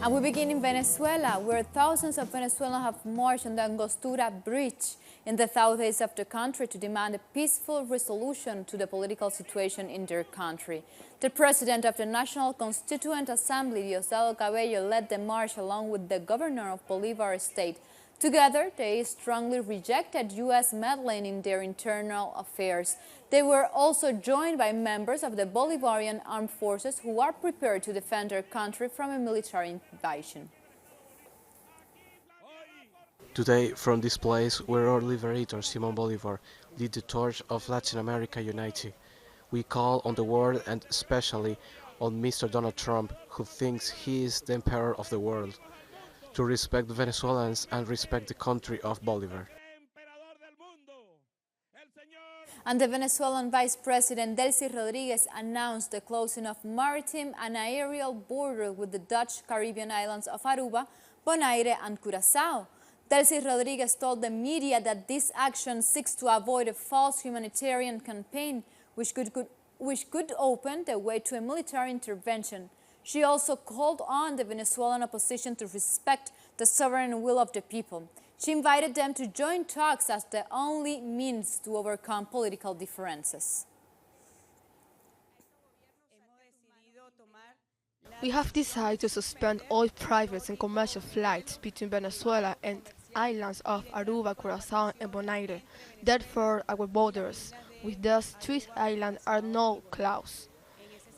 And we begin in Venezuela, where thousands of Venezuelans have marched on the Angostura Bridge in the southeast of the country to demand a peaceful resolution to the political situation in their country. The president of the National Constituent Assembly, Diosdado Cabello, led the march along with the governor of Bolivia state. Together, they strongly rejected U.S. meddling in their internal affairs. They were also joined by members of the Bolivarian armed forces who are prepared to defend their country from a military invasion. Today, from this place where our liberator Simón Bolívar lit the torch of Latin America unity, we call on the world and especially on Mr. Donald Trump, who thinks he is the emperor of the world, to respect the Venezuelans and respect the country of Bolívar. And the Venezuelan Vice President Delcy Rodriguez announced the closing of maritime and aerial border with the Dutch Caribbean islands of Aruba, Bonaire, and Curacao. Delcy Rodriguez told the media that this action seeks to avoid a false humanitarian campaign which could open the way to a military intervention. She also called on the Venezuelan opposition to respect the sovereign will of the people. She invited them to join talks as the only means to overcome political differences. We have decided to suspend all private and commercial flights between Venezuela and islands of Aruba, Curacao, and Bonaire. Therefore, our borders with those three islands are now closed.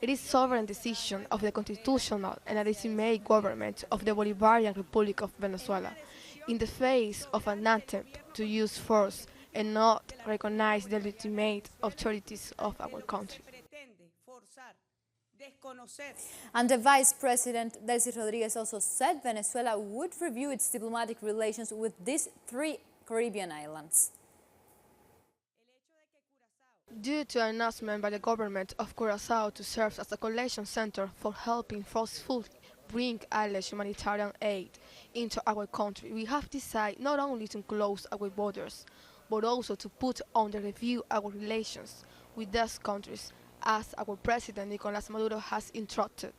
It is sovereign decision of the constitutional and legitimate government of the Bolivarian Republic of Venezuela, in the face of an attempt to use force and not recognize the legitimate authorities of our country. And the Vice President Delcy Rodriguez also said Venezuela would review its diplomatic relations with these three Caribbean islands. Due to an announcement by the government of Curacao to serve as a collection center for helping forcefully bring alleged humanitarian aid into our country, we have decided not only to close our borders, but also to put under review our relations with those countries, as our President Nicolás Maduro has instructed.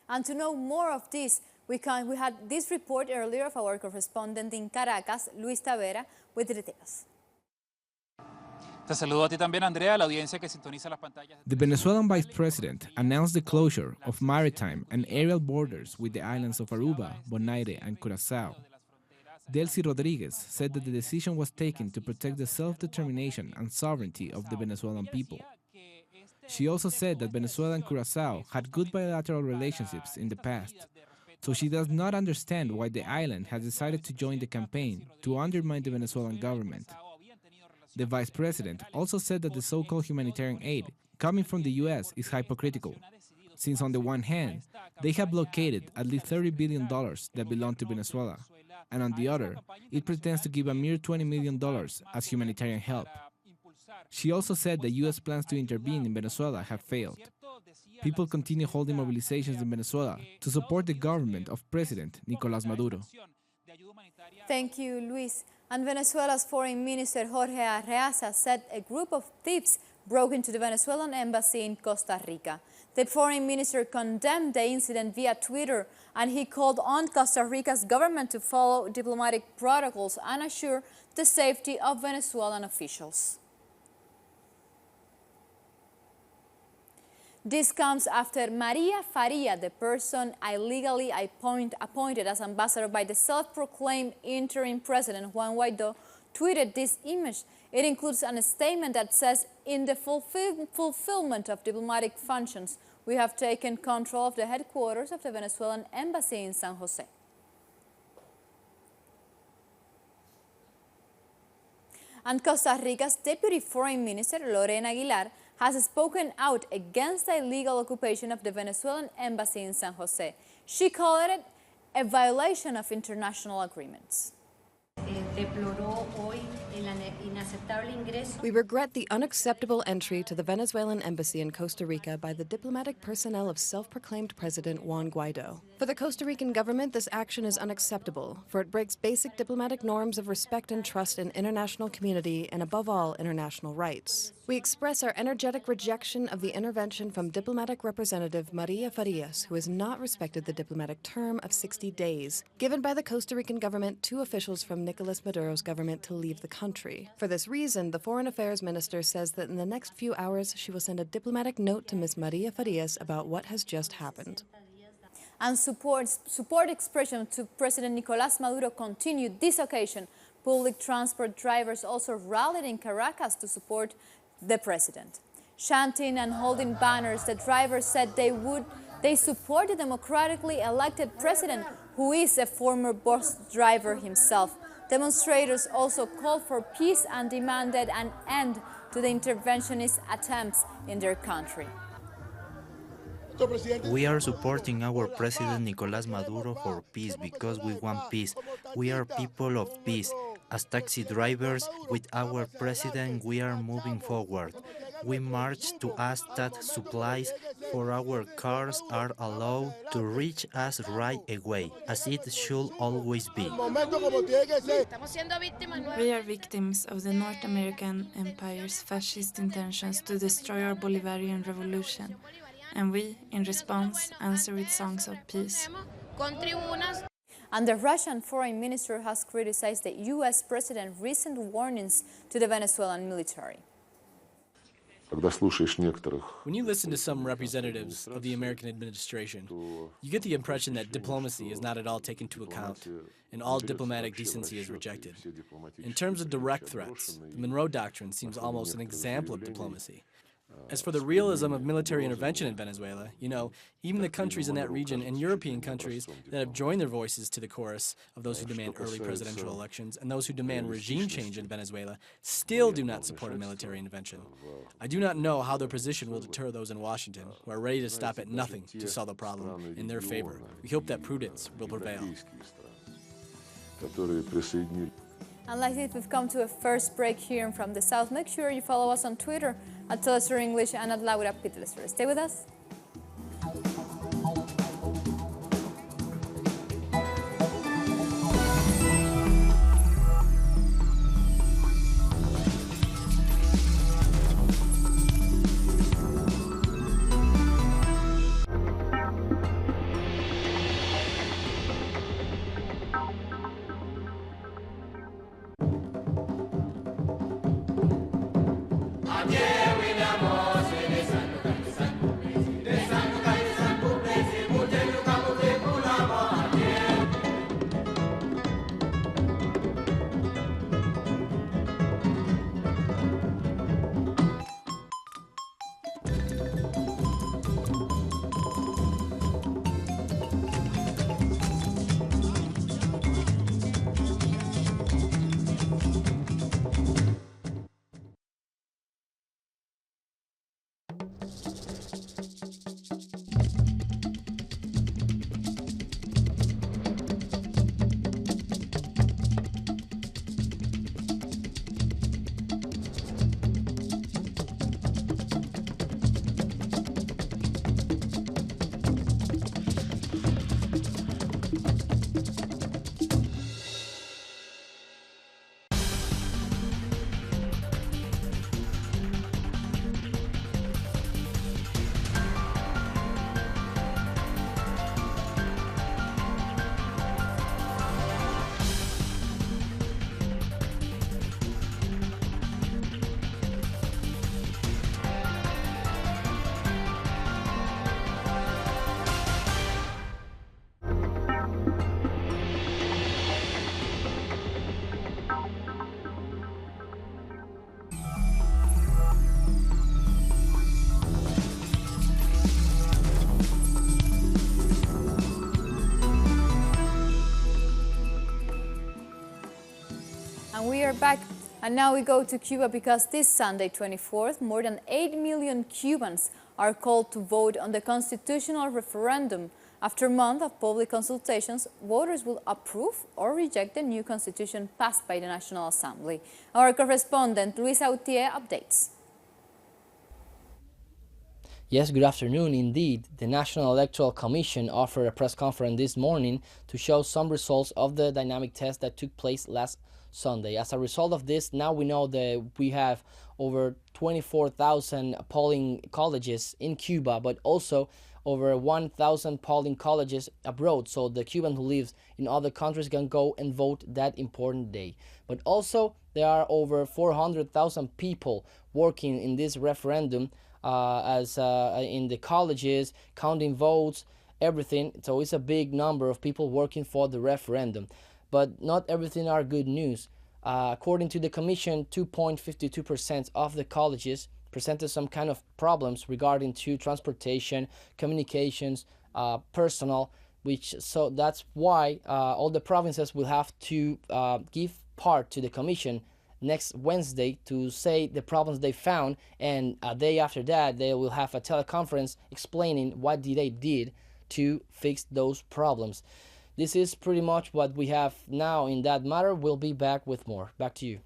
And to know more of this, we had this report earlier of our correspondent in Caracas, Luis Tavera, with details. Te saludo a ti también, Andrea, la audiencia que sintoniza las pantallas. The Venezuelan vice president announced the closure of maritime and aerial borders with the islands of Aruba, Bonaire, and Curacao. Delcy Rodriguez said that the decision was taken to protect the self-determination and sovereignty of the Venezuelan people. She also said that Venezuela and Curacao had good bilateral relationships in the past, so she does not understand why the island has decided to join the campaign to undermine the Venezuelan government. The vice president also said that the so-called humanitarian aid coming from the U.S. is hypocritical, since on the one hand, they have blockaded at least $30 billion that belong to Venezuela, and on the other, it pretends to give a mere $20 million as humanitarian help. She also said that U.S. plans to intervene in Venezuela have failed. People continue holding mobilizations in Venezuela to support the government of President Nicolás Maduro. Thank you, Luis. And Venezuela's Foreign Minister Jorge Arreaza said a group of thieves broke into the Venezuelan embassy in Costa Rica. The foreign minister condemned the incident via Twitter, and he called on Costa Rica's government to follow diplomatic protocols and assure the safety of Venezuelan officials. This comes after Maria Faria, the person illegally appointed as ambassador by the self-proclaimed interim president Juan Guaidó, tweeted this image. It includes a statement that says, "In the fulfillment of diplomatic functions, we have taken control of the headquarters of the Venezuelan embassy in San Jose." And Costa Rica's Deputy Foreign Minister, Lorena Aguilar, has spoken out against the illegal occupation of the Venezuelan embassy in San Jose. She called it a violation of international agreements. deploró hoy el inaceptable ingreso. We regret the unacceptable entry to the Venezuelan embassy in Costa Rica by the diplomatic personnel of self-proclaimed President Juan Guaido. For the Costa Rican government, this action is unacceptable, for it breaks basic diplomatic norms of respect and trust in international community and, above all, international rights. We express our energetic rejection of the intervention from diplomatic representative Maria Farias, who has not respected the diplomatic term of 60 days, given by the Costa Rican government to officials from Nicolas Maduro's government to leave the country. For this reason, the Foreign Affairs Minister says that in the next few hours she will send a diplomatic note to Ms. Maria Farias about what has just happened. And support expression to President Nicolas Maduro continued this occasion. Public transport drivers also rallied in Caracas to support the president. Chanting and holding banners, the drivers said they support the democratically elected president, who is a former bus driver himself. Demonstrators also called for peace and demanded an end to the interventionist attempts in their country. We are supporting our president Nicolas Maduro for peace because we want peace. We are people of peace. As taxi drivers with our president, we are moving forward. We march to ask that supplies for our cars are allowed to reach us right away, as it should always be. We are victims of the North American Empire's fascist intentions to destroy our Bolivarian revolution, and we, in response, answer with songs of peace. And the Russian foreign minister has criticized the U.S. president's recent warnings to the Venezuelan military. When you listen to some representatives of the American administration, you get the impression that diplomacy is not at all taken into account, and all diplomatic decency is rejected. In terms of direct threats, the Monroe Doctrine seems almost an example of diplomacy. As for the realism of military intervention in Venezuela, even the countries in that region and European countries that have joined their voices to the chorus of those who demand early presidential elections and those who demand regime change in Venezuela still do not support a military intervention. I do not know how their position will deter those in Washington who are ready to stop at nothing to solve the problem in their favor. We hope that prudence will prevail. And like this, we've come to a first break here from the South. Make sure you follow us on Twitter at Telesur English and at Laura Pittelesur. Stay with us. And we are back, and now we go to Cuba because this Sunday, 24th, more than 8 million Cubans are called to vote on the constitutional referendum After months of public consultations, voters will approve or reject the new constitution passed by the National Assembly. Our correspondent Luis Autier updates. Yes, good afternoon. Indeed, the National Electoral Commission offered a press conference this morning to show some results of the dynamic test that took place last Sunday. As a result of this, now we know that we have over 24,000 polling colleges in Cuba, but also over 1,000 polling colleges abroad, so the Cuban who lives in other countries can go and vote that important day. But also, there are over 400,000 people working in this referendum in the colleges, counting votes, everything. So it's a big number of people working for the referendum. But not everything are good news. According to the Commission, 2.52% of the colleges presented some kind of problems regarding to transportation, communications, personnel, so that's why all the provinces will have to give part to the Commission next Wednesday to say the problems they found, and a day after that they will have a teleconference explaining what they did to fix those problems. This is pretty much what we have now in that matter. We'll be back with more. Back to you.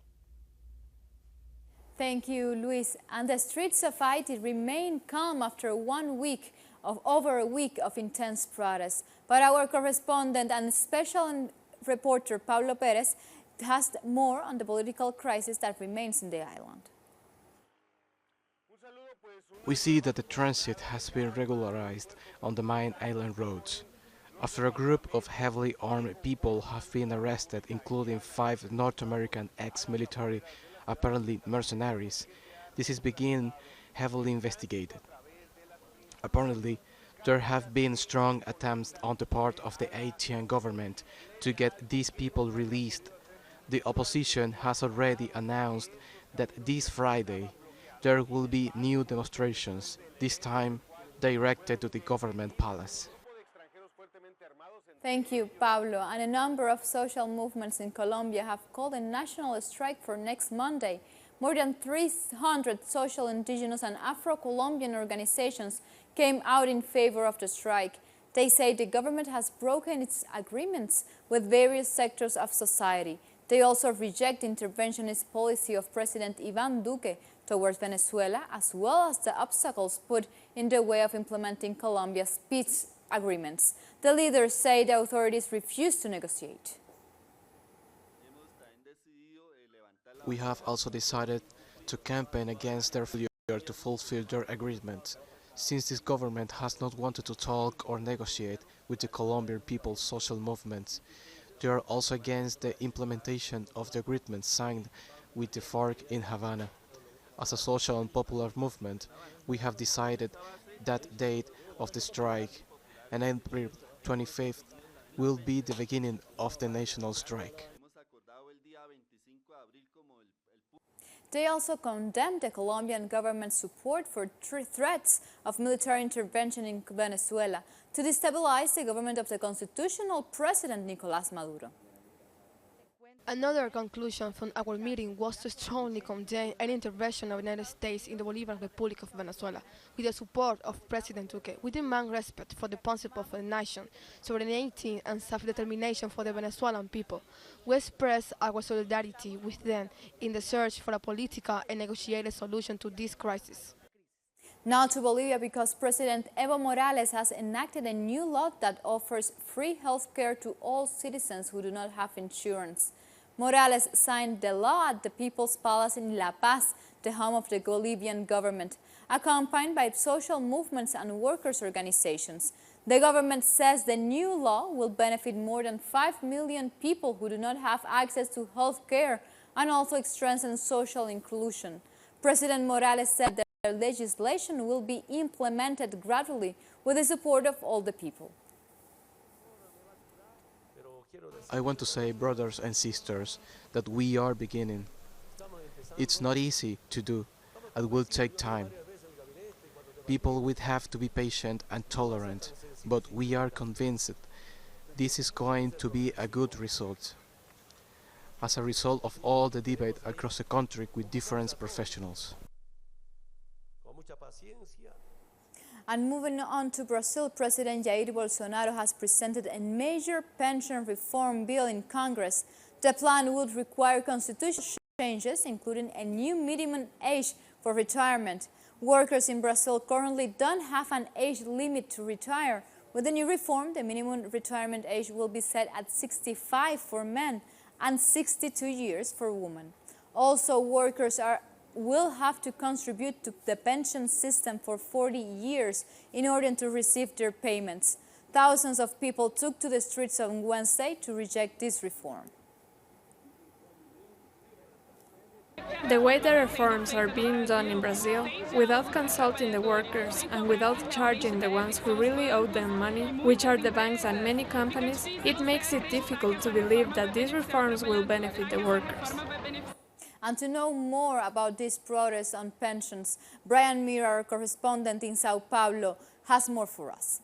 Thank you, Luis. And the streets of Haiti remain calm after over a week of intense protests. But our correspondent and special reporter Pablo Perez has more on the political crisis that remains in the island. We see that the transit has been regularized on the main island roads. After a group of heavily armed people have been arrested, including 5 North American ex-military, apparently mercenaries, this is being heavily investigated. Apparently, there have been strong attempts on the part of the Haitian government to get these people released. The opposition has already announced that this Friday there will be new demonstrations, this time directed to the government palace. Thank you, Pablo. And a number of social movements in Colombia have called a national strike for next Monday. More than 300 social, indigenous and Afro-Colombian organizations came out in favor of the strike. They say the government has broken its agreements with various sectors of society. They also reject the interventionist policy of President Iván Duque towards Venezuela, as well as the obstacles put in the way of implementing Colombia's peace agreements. The leaders say the authorities refuse to negotiate. We have also decided to campaign against their failure to fulfill their agreement, since this government has not wanted to talk or negotiate with the Colombian people's social movements. They are also against the implementation of the agreement signed with the FARC in Havana. As a social and popular movement, we have decided that date of the strike, and April 25th will be the beginning of the national strike. They also condemned the Colombian government's support for threats of military intervention in Venezuela to destabilize the government of the constitutional president Nicolás Maduro. Another conclusion from our meeting was to strongly condemn any intervention of the United States in the Bolivarian Republic of Venezuela with the support of President Duque. We demand respect for the principle of the nation, sovereignty and self-determination for the Venezuelan people. We express our solidarity with them in the search for a political and negotiated solution to this crisis. Now to Bolivia, because President Evo Morales has enacted a new law that offers free health care to all citizens who do not have insurance. Morales signed the law at the People's Palace in La Paz, the home of the Bolivian government, accompanied by social movements and workers' organizations. The government says the new law will benefit more than 5 million people who do not have access to health care and also strengthen social inclusion. President Morales said that the legislation will be implemented gradually with the support of all the people. I want to say, brothers and sisters, that we are beginning. It's not easy to do, it will take time. People will have to be patient and tolerant, but we are convinced this is going to be a good result. As a result of all the debate across the country with different professionals. And moving on to Brazil, President Jair Bolsonaro has presented a major pension reform bill in Congress. The plan would require constitutional changes, including a new minimum age for retirement. Workers in Brazil currently don't have an age limit to retire. With the new reform, the minimum retirement age will be set at 65 for men and 62 years for women. Also, workers will have to contribute to the pension system for 40 years in order to receive their payments. Thousands of people took to the streets on Wednesday to reject this reform. The way the reforms are being done in Brazil, without consulting the workers and without charging the ones who really owe them money, which are the banks and many companies, it makes it difficult to believe that these reforms will benefit the workers. And to know more about this protest on pensions, Brian Mir, our correspondent in Sao Paulo, has more for us.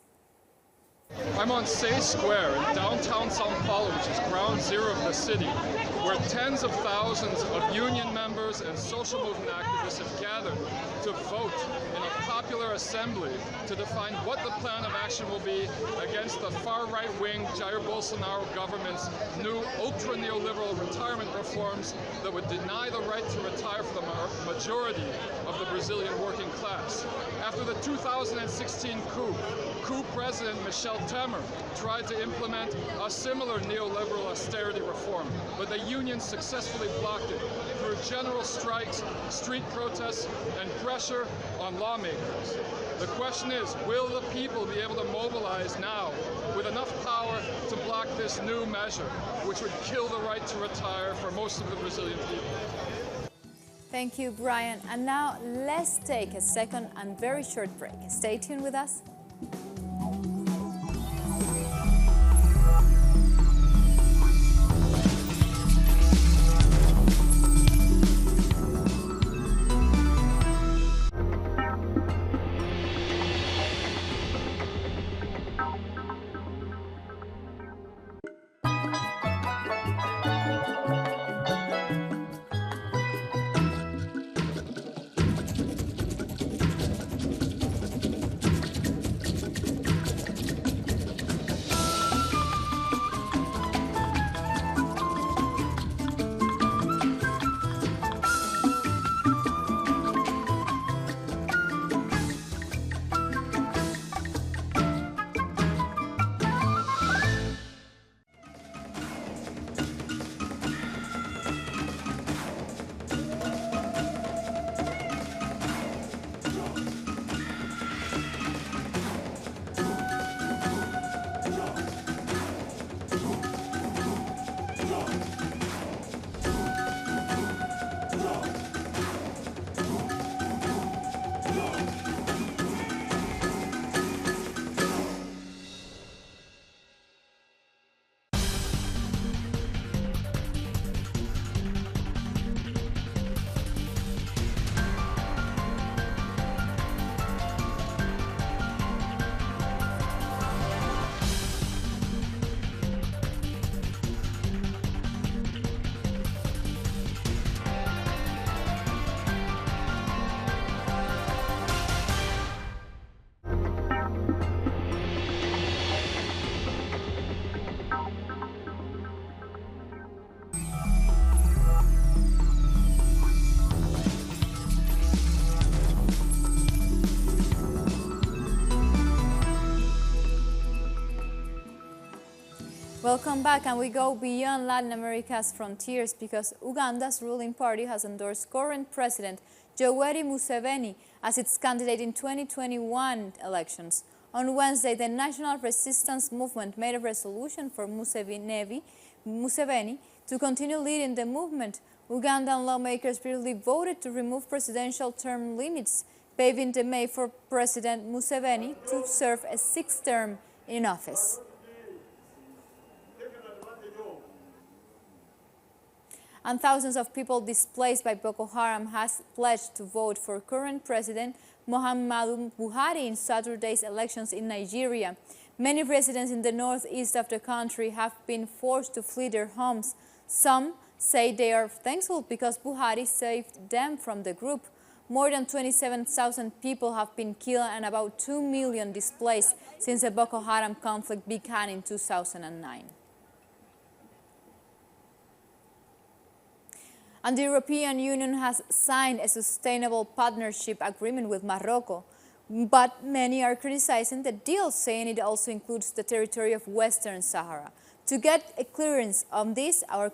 I'm on Say Square in downtown Sao Paulo, which is ground zero of the city, where tens of thousands of union members and social movement activists have gathered to vote in a popular assembly to define what the plan of action will be against the far-right-wing Jair Bolsonaro government's new ultra-neoliberal retirement reforms that would deny the right to retire for the majority of the Brazilian working class. After the 2016 coup president Michel Temer tried to implement a similar neoliberal austerity reform, but the unions successfully blocked it through general strikes, street protests, and pressure on lawmakers. The question is, will the people be able to mobilize now with enough power to block this new measure, which would kill the right to retire for most of the Brazilian people? Thank you, Brian. And now let's take a second and very short break. Stay tuned with us. Welcome back, and we go beyond Latin America's frontiers because Uganda's ruling party has endorsed current President Yoweri Museveni as its candidate in 2021 elections. On Wednesday, the National Resistance Movement made a resolution for Museveni to continue leading the movement. Ugandan lawmakers previously voted to remove presidential term limits, paving the way for President Museveni to serve a sixth term in office. And thousands of people displaced by Boko Haram has pledged to vote for current President Muhammadu Buhari in Saturday's elections in Nigeria. Many residents in the northeast of the country have been forced to flee their homes. Some say they are thankful because Buhari saved them from the group. More than 27,000 people have been killed and about 2 million displaced since the Boko Haram conflict began in 2009. And the European Union has signed a sustainable partnership agreement with Morocco, but many are criticizing the deal, saying it also includes the territory of Western Sahara. To get a clearance on this, our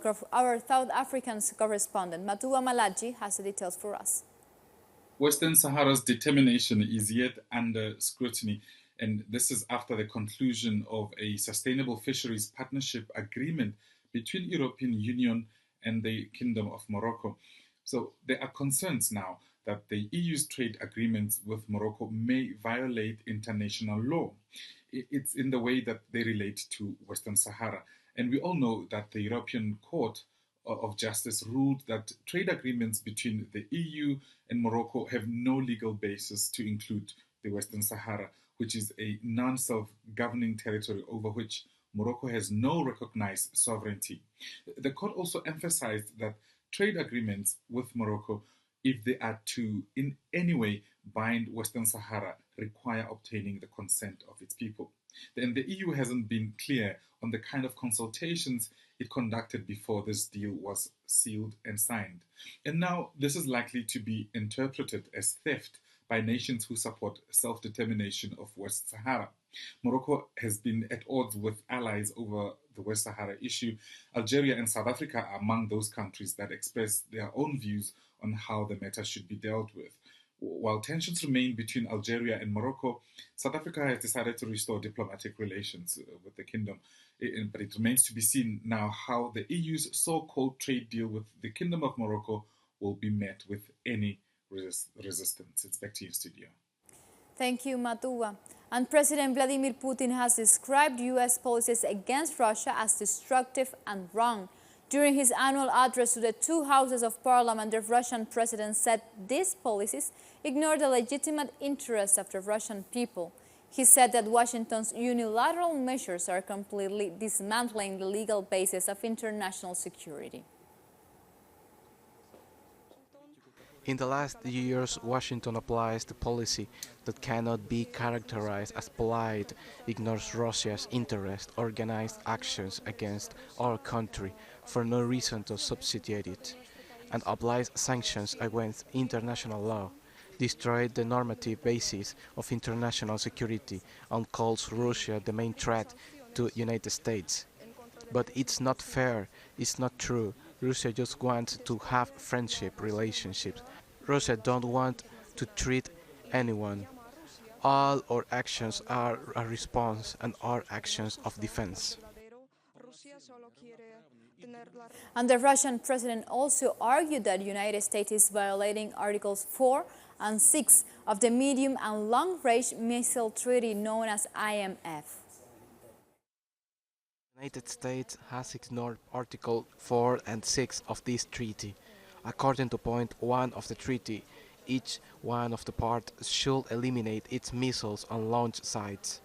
South African correspondent, Matua Malaji, has the details for us. Western Sahara's determination is yet under scrutiny, and this is after the conclusion of a sustainable fisheries partnership agreement between European Union and the Kingdom of Morocco. So there are concerns now that the EU's trade agreements with Morocco may violate international law. It's in the way that they relate to Western Sahara. And we all know that the European Court of Justice ruled that trade agreements between the EU and Morocco have no legal basis to include the Western Sahara, which is a non-self-governing territory over which Morocco has no recognized sovereignty. The court also emphasized that trade agreements with Morocco, if they are to in any way bind Western Sahara, require obtaining the consent of its people. And the EU hasn't been clear on the kind of consultations it conducted before this deal was sealed and signed. And now this is likely to be interpreted as theft by nations who support self-determination of West Sahara. Morocco has been at odds with allies over the West Sahara issue. Algeria and South Africa are among those countries that express their own views on how the matter should be dealt with. While tensions remain between Algeria and Morocco, South Africa has decided to restore diplomatic relations with the kingdom. But it remains to be seen now how the EU's so-called trade deal with the Kingdom of Morocco will be met with any resistance. It's back to you, studio. Thank you, Matua. And President Vladimir Putin has described U.S. policies against Russia as destructive and wrong. During his annual address to the two houses of parliament, the Russian president said these policies ignore the legitimate interests of the Russian people. He said that Washington's unilateral measures are completely dismantling the legal basis of international security. In the last years, Washington applies the policy that cannot be characterized as polite, ignores Russia's interest, organized actions against our country for no reason to substitute it, and applies sanctions against international law, destroys the normative basis of international security, and calls Russia the main threat to the United States. But it's not fair, it's not true. Russia just wants to have friendship relationships. Russia don't want to treat anyone. All our actions are a response and are actions of defense. And the Russian president also argued that the United States is violating Articles 4 and 6 of the Medium and Long-Range Missile Treaty known as IMF. The United States has ignored Article 4 and 6 of this treaty. According to point 1 of the treaty, each one of the parts should eliminate its missiles on launch sites.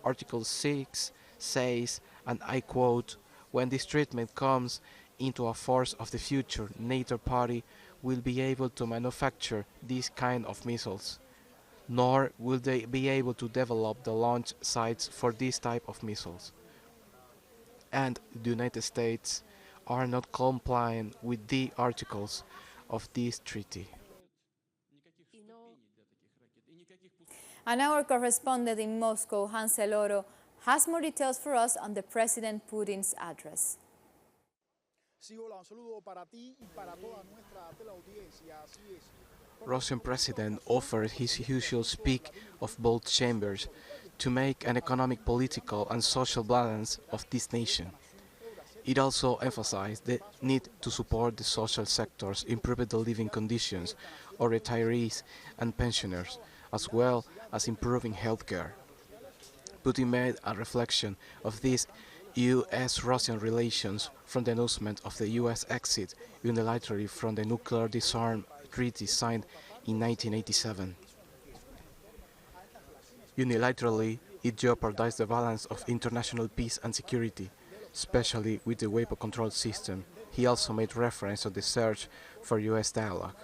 Article 6 says, and I quote, "When this treatment comes into a force of the future, neither party will be able to manufacture these kind of missiles, nor will they be able to develop the launch sites for this type of missiles." And the United States are not compliant with the articles of this treaty. And our correspondent in Moscow, Hansel Oro, has more details for us on the President Putin's address. Russian president offered his usual speak of both chambers to make an economic, political and social balance of this nation. It also emphasized the need to support the social sectors, improve the living conditions of retirees and pensioners, as well as improving healthcare. Putin made a reflection of these U.S.-Russian relations from the announcement of the U.S. exit unilaterally from the nuclear disarm treaty signed in 1987. Unilaterally, it jeopardized the balance of international peace and security, especially with the weapon control system. He also made reference to the search for U.S. dialogue.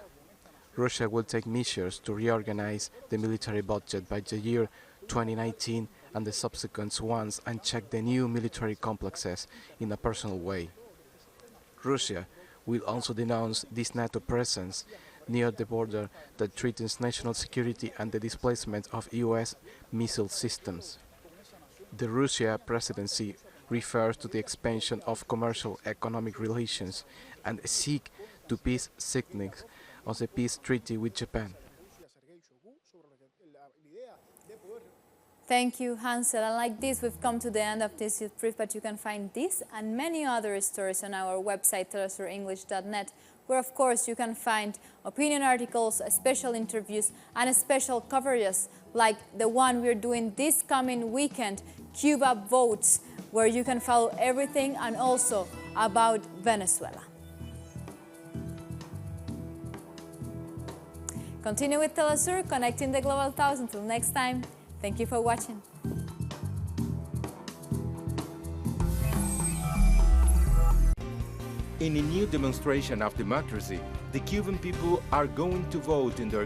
Russia will take measures to reorganize the military budget by the year 2019 and the subsequent ones and check the new military complexes in a personal way. Russia will also denounce this NATO presence near the border that threatens national security and the displacement of US missile systems. The Russia presidency refers to the expansion of commercial economic relations and seek to peace signings of the peace treaty with Japan. Thank you, Hansel. And like this, we've come to the end of this youth brief, but you can find this and many other stories on our website, telesurenglish.net, where, of course, you can find opinion articles, special interviews, and special coverages like the one we're doing this coming weekend, Cuba Votes, where you can follow everything and also about Venezuela. Continue with Telesur, connecting the Global South. Until next time, thank you for watching. In a new demonstration of democracy, the Cuban people are going to vote in their